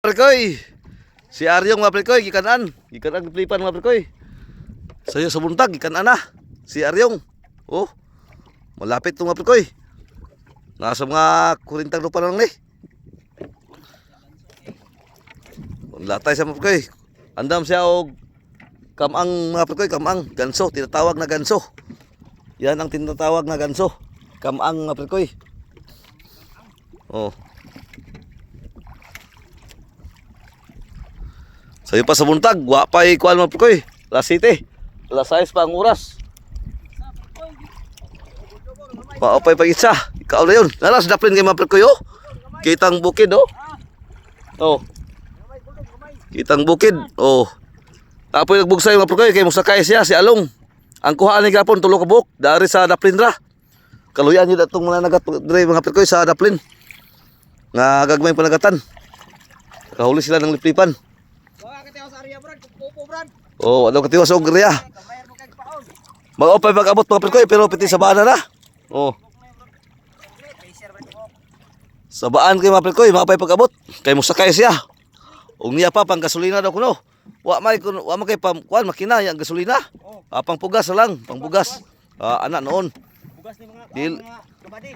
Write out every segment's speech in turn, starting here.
Prekoy. Si Aryong mga Prekoy, gikanan plipan mga Prekoy. Sayo sa buntag, gikanan na. Si Aryong. Oh. Malapit to mga Prekoy. Nasa mga 40 lupa lang ni. Latay sa mga Prekoy. Andam siya og kamang mga Prekoy, kamang ganso, tinatawag na ganso. Yan ang tinatawag na ganso. Kamang mga Prekoy. Oh. Sayo pa sa buntag, wapay kuan mga Prekoy. Alas 7, alas 6 pa ang oras. Wapay pa isa. Ikaw na yun. Nalas daplin kay mga Prekoy oh. Kitang bukid oh. Oh. Kitang bukid. Oh. Apoy nagbugsay mga Prekoy kay musakay siya si Along. Ang kuhaan ni gapon tulo ka buok dari sa daplin ra. Kaluyan yun atong mga nagat dire mga Prekoy sa daplin. Nga gagmay panagatan. Kahuli sila ng liplipan. Oh, ano katiwas og riya. Mag-opay mag-abot mga Prekoy pero piti sa bana na. Oh. Sabaan kay mga Prekoy, mapay pag-abot. Kay musakay siya. Og niya pa pang gasolina daw kuno. Wa may kay kuan makina yang gasolina. Pang pugas lang, pang bugas. Anak noon. Bugas ni mga kabady.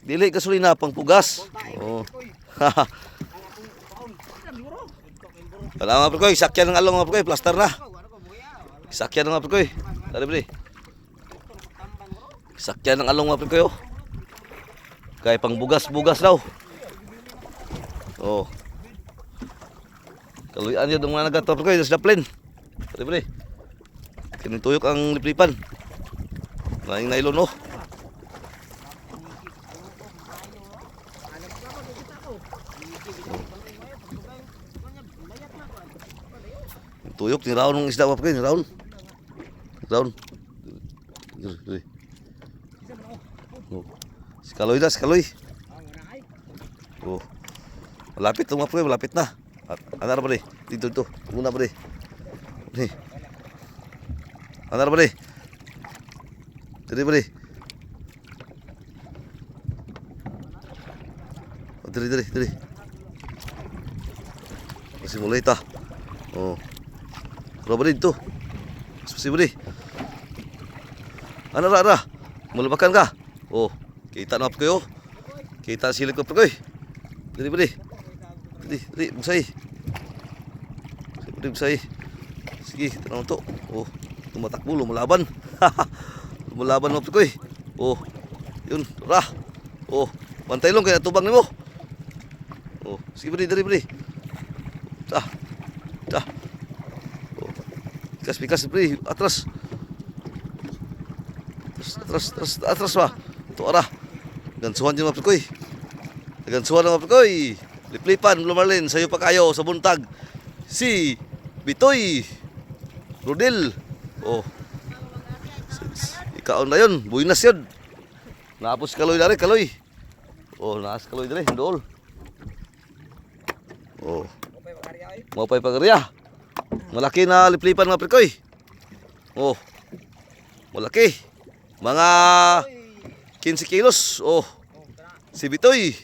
Dili gasolina pang pugas. Oh. Kala mga Prekoy, sakyan ng along mga Prekoy, plaster na. Sakyan ng mga Prekoy. Dari beli. Sakyan ng along mga Prekoy oh. Kay pang bugas-bugas daw. Oh. Kaluyan yun ng mga nagat mga Prekoy, sa daplin. Dari beli. Kinituyok ang liplipan. Maing nailon oh. Tuyok ni raon ng isda mga Prekoy, ni raon. Raon. Oh. Sikaloy na, sikaloy. Oh. Malapit to mga Prekoy, malapit na. Anar ba di? Dito. Muna ba di? Ni. Anar ba di? Diri ba di? Diri. Masih mulai ta. Oh. Berapa beri itu? Spesial beri. Ana ra. Melebakan kah? Oh, kita nak Prekoy oh. Kita silip ke Prekoy. Beri. Busai. Busai. Sige, tanong to. Oh, tumatakbo lumalaban. Lumalaban mga Prekoy. Oh. Yun, ra. Oh, bantay long kaya tubang nimo. Oh, sige beri. Dah. Pikas beri atras wah. Ito ara. Gansuhan dyan mga Prekoy. Gansuhan mga Prekoy. Liplipan, lumarlin. Sayo pa kayo sa buntag. Si Bitoy. Rodel. Oh. Ikaon na yun. Buinas yun. Naapos kaloy dari, kaloy. Oh, naas kaloy dari. Dool. Oh. Mapay pagarya. Malaki na liplipan mga Prekoy. Oh. Malaki. Mga 15 kilos. Oh. Si Bitoy.